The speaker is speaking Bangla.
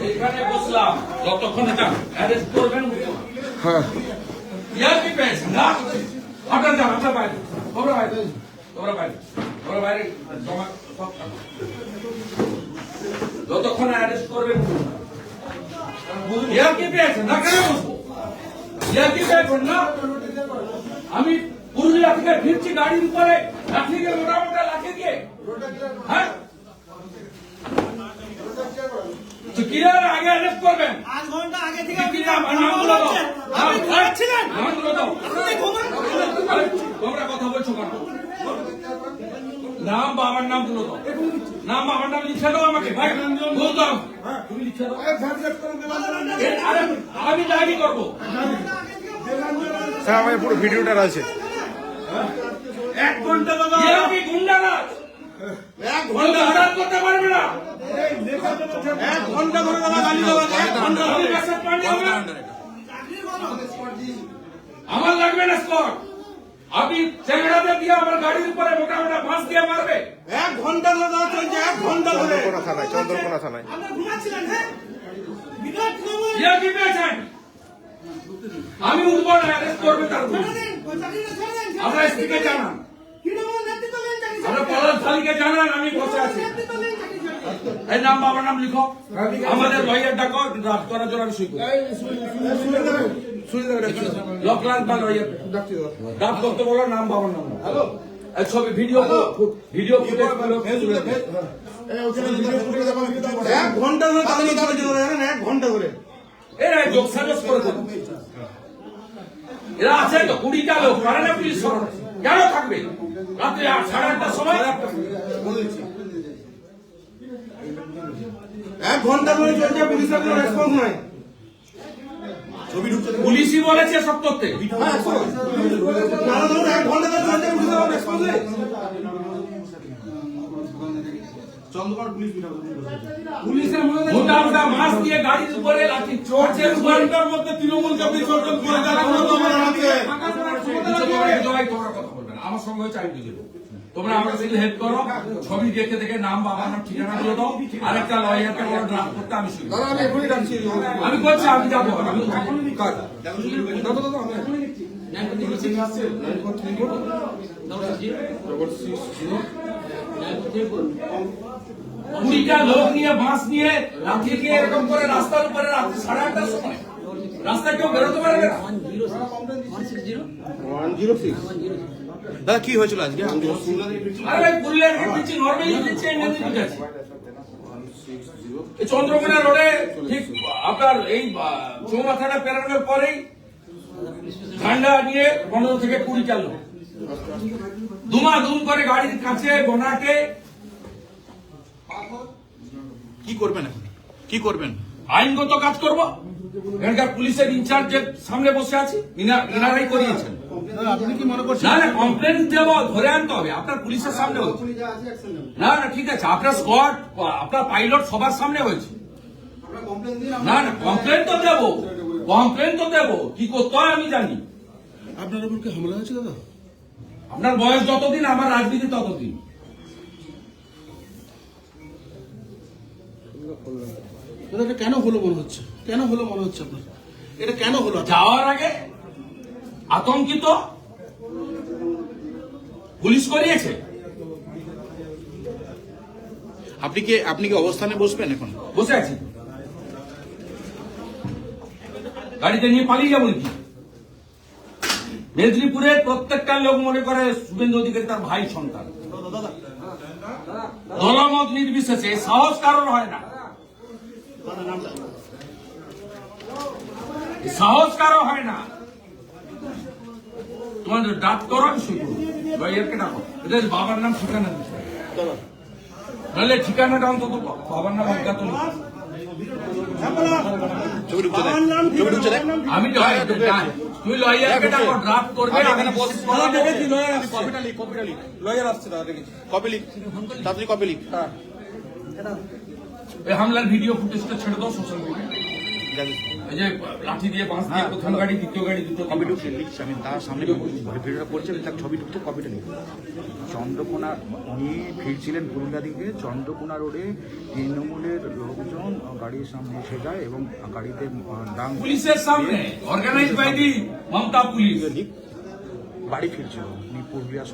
এখানে বসলাম যতক্ষণ এটা অ্যারেস্ট করবেন। হ্যাঁ ইয়ার কি পেয়েছেন না আপনার যান আপনার বাইরে তোমরা বাইরে তোমরা বাইরে তোমরা বাইরে জমা সব যতক্ষণ অ্যারেস্ট করবেন। ইয়ার কি পেয়েছেন না কেন বসবো ইয়ার কি পেয়েছেন না আমি পুরুলিয়া থেকে ফিরছি গাড়ির উপরে লাঠি দিয়ে মোটা মোটা লাঠি দিয়ে হ্যাঁ কিরার আগে অ্যারেস্ট করবেন 8 ঘন্টা আগে থেকে কি নাম নামগুলো দাও আপনি ঘুমাচ্ছিলেন নামগুলো দাও আপনি ঘুমান তোমরা কথা বলছো কেন নাম বাবার নামগুলো দাও নাম বাবার নাম লিখে দাও আমাকে ভাই বলতাম তুমি লিখে দাও আরে আমি ডায়েরি করবো স্যার আমার পুরো ভিডিওটা আছে 1 ঘন্টা দাদা কি গুন্ডারাজ 1 ঘন্টা হঠাৎ করতে পারবে না 1 ঘন্টা ধরে দাদা গালি দেওয়া 1 ঘন্টা ধরে মেসেজ পাঠিয়ে হবে আমার লাগবে না স্কট আপনি চেংড়াতে দিয়ে আমার গাড়ির উপরে মোটা মোটা ফাঁস দিয়ে মারবে 1 ঘন্টা ধরে দাদা চলছে 1 ঘন্টা ধরে চন্দ্রকোনা থানায় আপনি ঘুমাচ্ছিলেন হ্যাঁ বিরাট নমো ইয়া কি পেয়েছেন আমি উঠবো না অ্যারেস্ট করবে তার আপনার স্ত্রীকে জানান আপনার পলাশ থালিকে জানান আমি বসে আছি এই নাম বাবার নাম লিখো আমাদের লয়ার ডাকো ড্রাফট করার জন্য আমি সই করি লকলাল বা লয়ার ড্রাফট করতে বলো নাম বাবার নাম হ্যালো ছবি ভিডিও ভিডিও ফুটেজ গুলো 1 ঘন্টা ধরে দাঁড়িয়ে দাঁড়িয়ে জানেন 1 ঘন্টা ধরে এরা যোগসাজস করে দেবে এরা আছে তো 20টা লোক পারে না পুলিশ কেন থাকবে রাত্রে 8:30টার সময় 1 ঘন্টা ধরে চলছে পুলিশের কোনো রেসপন্স নাই পুলিশই বলেছে সব করতে না ধরে 1 ঘন্টা ধরে চলছে পুলিশের কোনো রেসপন্স নেই পুলিশের মোটা মোটা মাছ দিয়ে গাড়ির উপরে লাঠি চড়ছে ঘন্টার মধ্যে তৃণমূলকে বিসর্জন করে আমার সঙ্গে হচ্ছে আমি বুঝে দেবো তোমরা আমাকে শুধু হেল্প করো ছবি দেখে দেখে নাম বাবার নাম ঠিকানা দিয়ে দাও আর একটা লয়ারকে বড় ড্রাফট করতে আমি শুরু আমি করছি আমি যাবো কুড়িটা লোক নিয়ে বাঁশ নিয়ে লাঠি দিয়ে এরকম করে রাস্তার উপরে রাত্রি 8:30টার সময় রাস্তায় কেউ বেরোতে পারবে না 106 দাদা কি হয়েছিল আজকে আরে ভাই পুরুলিয়ার দিচ্ছি নর্মালি দিচ্ছি এমনি ঠিক আছে এই চন্দ্রকোনা রোডে ঠিক আপনার এই চৌমাথাটা পেরানোর পরেই ঠান্ডা নিয়ে 15 থেকে 20টা লোক ধুমাধুম করে গাড়ির কাছে বোনাকে কি করবেন এখন কি করবেন আইনগত কাজ করব এখানকার পুলিশের ইনচার্জের সামনে বসে আছি ইনারাই করিয়েছেন আপনি কি মনে করছেন না না কমপ্লেন দেব ধরে আনতে হবে আপনার পুলিশের সামনে হচ্ছে না না ঠিক আছে আপনার স্কোয়াড আপনার পাইলট সবার সামনে হয়েছে না না কমপ্লেন তো দেব কি করতে হয় আমি জানি আপনার উপর কি হামলা হয়েছে দাদা আপনার বয়স যতদিন আমার রাজনীতি ততদিন দাদা এটা কেন হলো মনে হচ্ছে আপনার এটা কেন হলো যাওয়ার আগে আতঙ্কিত পুলিশ করিয়েছে আপনি কি অবস্থানে বসবেন এখন বসে আছি গাড়িতে নিয়ে পালিয়ে যাবো নাকি মেদিনীপুরের প্রত্যেকটা লোক মনে করে শুভেন্দু অধিকারী তার ভাই সন্তান দলমত নির্বিশেষে সাহস কারণ হয় না সাহস কারো হয় না তোমাদের ডাক করো আমি শুরু লয়ারকে ডাকো এটা বাবার নাম ঠিকানা দিচ্ছে নাহলে ঠিকানাটা অন্তত বাবার নাম অজ্ঞাত আমি তুই লয়ারকে ডাকো ড্রাফট করবে লয়ার আসছে দাদা দেখেছি কপি লিখ তাড়াতাড়ি কপি লিখ এই হামলার ভিডিও ফুটেজটা ছেড়ে দাও সোশ্যাল মিডিয়ায় ওই যে লাঠি দিয়ে বাঁশ দিয়ে প্রথম গাড়ি দ্বিতীয় গাড়ি দুটো কপি টুকছে লিখছে, আমি তার সামনে ভিডিওটা করছি, আমি তার ছবি টুকতে কপিটা লিখি। চন্দ্রকোনা, উনি ফিরছিলেন পুরুলিয়া দিকে, চন্দ্রকোনা রোডে তৃণমূলের লোকজন গাড়ির সামনে এসে যায় এবং গাড়িতে ডাং পুলিশের সামনে organised by the Mamata police. বাড়ি ফিরছিল উনি পুরুলিয়া